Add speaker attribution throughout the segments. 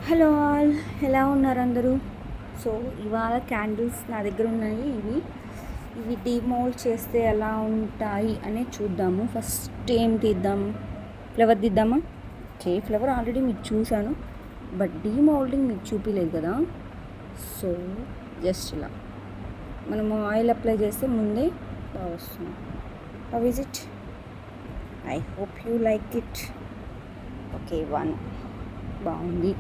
Speaker 1: Hello all, ఎలా ఉన్నారు అందరూ? సో ఇవాళ క్యాండిల్స్ నా దగ్గర ఉన్నాయి. ఇవి డీమోల్డ్ చేస్తే ఎలా ఉంటాయి అని చూద్దాము. ఫస్ట్ ఏం తీద్దాం? ఫ్లవర్ తీద్దామా? ఓకే, ఫ్లవర్ ఆల్రెడీ మీకు చూశాను, బట్ డీమోల్డింగ్ మీకు చూపించలేదు కదా. సో జస్ట్ ఇలా మనము ఆయిల్ అప్లై చేస్తే ముందే బాగా వస్తుంది. How is it? I hope you like it. Okay, one బాగుంది.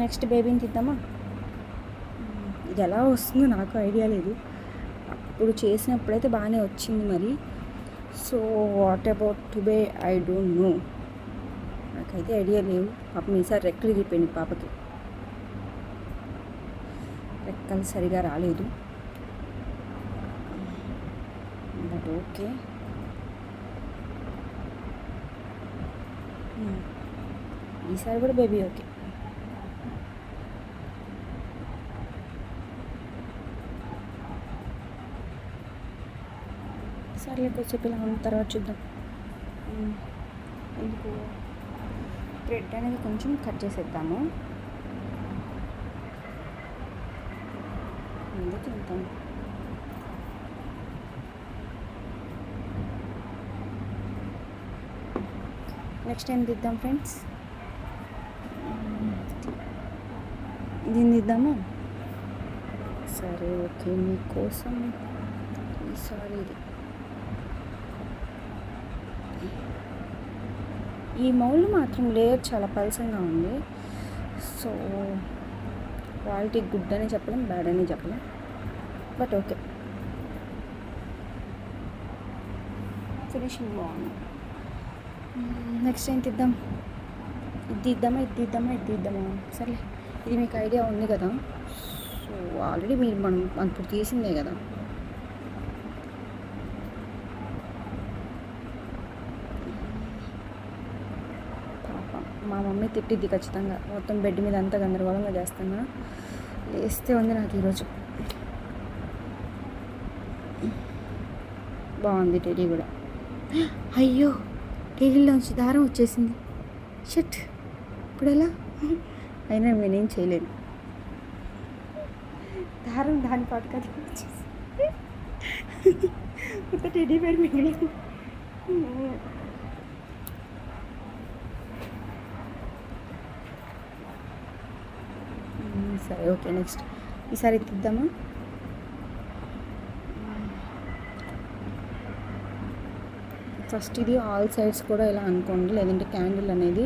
Speaker 1: నెక్స్ట్ బేబీని తీద్దామా? ఇది ఎలా వస్తుందో నాకు ఐడియా లేదు. అప్పుడు చేసినప్పుడైతే బాగానే వచ్చింది మరి. So what about today I don't know. నాకైతే ఐడియా లేవు. పాపం ఈసారి రెక్కలు ఇరిగిపోయింది పాపకి. రెక్కలు సరిగా రాలేదు, బట్ ఓకే. ఈసారి కూడా బేబీ ఓకే. సర్లే, కొద్దిసేపు ఇలా ఉన్న తర్వాత చూద్దాం. ఎందుకు థ్రెడ్ అనేది కొంచెం కట్ చేసేద్దాము. ఎందుకు తింటాం. నెక్స్ట్ ఏం తీద్దాం ఫ్రెండ్స్? దీన్ని తీద్దామా? సరే ఓకే, మీకోసం ఈసారి ఈ మౌల్డ్ మాత్రం లేయర్ చాలా పలసంగా ఉంది. సో క్వాలిటీ గుడ్ అని చెప్పలేం, బ్యాడ్ అని చెప్పలేం, బట్ ఓకే. ఫినిషింగ్ బాగుంది. నెక్స్ట్ ఏం తీద్దాం? ఇది తీద్దామా? సరే, ఇది మీకు ఐడియా ఉంది కదా. సో ఆల్రెడీ మనం అప్పుడు తీసిందే కదా. మా మమ్మీ తిట్టిద్ది ఖచ్చితంగా, మొత్తం బెడ్ మీద అంతా గందరగోళంగా చేస్తాను. లేస్తే ఉంది నాకు ఈరోజు. బాగుంది టెడీ కూడా. అయ్యో, టెడీలోంచి దారం వచ్చేసింది. షట్, ఇప్పుడు ఎలా? అయినా నేనేం చేయలేను. దారం దాని పాటు కదా వచ్చేసి కొత్త టెడీ బేర్ మిగిలింది. సరే ఓకే, నెక్స్ట్ ఈసారి తీద్దామా? ఫస్ట్ ఇది ఆల్ సైడ్స్ కూడా ఇలా అనుకోండి, లేదంటే క్యాండిల్ అనేది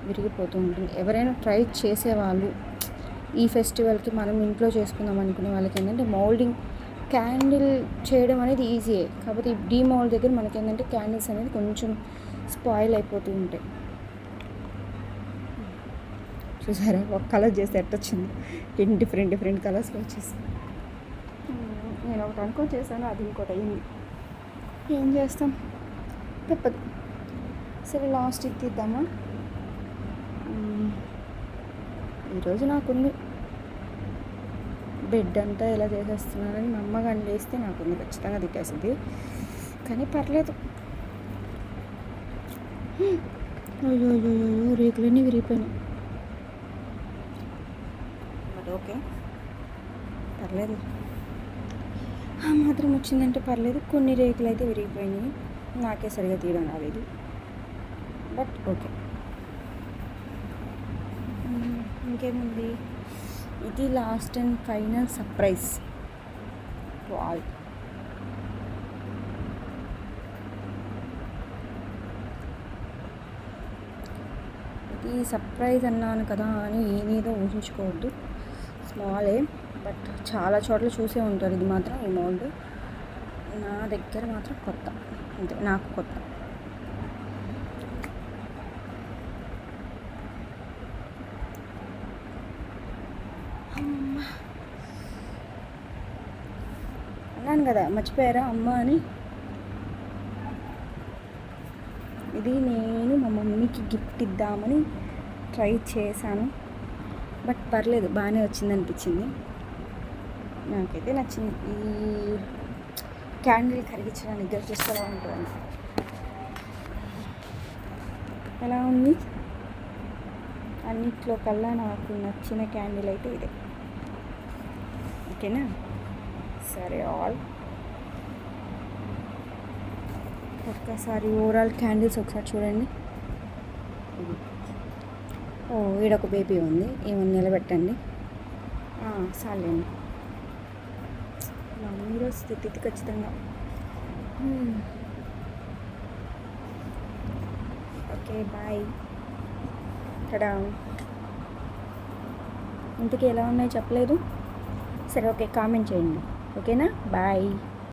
Speaker 1: విరిగిపోతూ ఉంటుంది. ఎవరైనా ట్రై చేసేవాళ్ళు ఈ ఫెస్టివల్కి మనం ఇంట్లో చేసుకుందాం అనుకునే వాళ్ళకి ఏంటంటే మౌల్డింగ్ క్యాండిల్ చేయడం అనేది ఈజీయే. కాకపోతే ఈ డీమౌల్డ్ దగ్గర మనకి ఏంటంటే క్యాండిల్స్ అనేది కొంచెం స్పాయిల్ అయిపోతూ ఉంటాయి. చూసారా, ఒక కలర్ చేస్తే ఎట్టొచ్చింది, డిఫరెంట్ కలర్స్లో వచ్చేసి. నేను ఒకటి అనుకోని చేశాను, అది ఇంకోటి అయ్యింది. ఏం చేస్తాం, తప్పదు. సరే, లాస్ట్ ఇది తీద్దామా? ఈరోజు నాకుంది. బెడ్ అంతా ఎలా చేసేస్తున్నానని మా అమ్మ కానీ లేస్తే నాకుంది, ఖచ్చితంగా తిట్టేసింది. కానీ పర్లేదు. అయ్యో రేకులన్నీ విరిగిపోయినాయి, బట్ ఓకే, పర్లేదు. ఆ మాత్రం వచ్చిందంటే పర్లేదు. కొన్ని రేకులు అయితే విరిగిపోయినాయి, నాకే సరిగా తీయడం రాలేదు, బట్ ఓకే. ఇంకేముంది, ఇది last and final surprise. Wow, ఇది సర్ప్రైజ్ అన్నాను కదా అని ఏదేదో ఊహించుకోవద్దు. స్మాలే, బట్ చాలా చోట్ల చూసే ఉంటారు. ఇది మాత్రం ఈ మౌల్డ్ నా దగ్గర మాత్రం కొత్త, అంతే, నాకు కొత్త. అన్నాను కదా, మర్చిపోయారా అమ్మ అని. ఇది నేను మా మమ్మీకి గిఫ్ట్ ఇద్దామని ట్రై చేశాను, బట్ పర్లేదు, బాగానే వచ్చింది అనిపించింది. నాకైతే నచ్చింది. ఈ క్యాండిల్ కరిగించడానికి చూస్తే ఎలా ఉంటుంది, ఎలా ఉంది? అన్నిట్లో కల్లా నాకు నచ్చిన క్యాండిల్ అయితే ఇదే. ఓకేనా? సరే ఆల్ ఒక్కసారి ఓవరాల్ క్యాండిల్స్ ఒకసారి చూడండి. ఓ ఈడొక బేబీ ఉంది, ఏమన్నా నిలబెట్టండి. చాలండి, నా మీరు స్థితి ఖచ్చితంగా. Okay bye. టడా. ఇంతకీ ఎలా ఉన్నాయో చెప్పలేదు. సరే ఓకే, కామెంట్ చేయండి. ఓకేనా? బాయ్.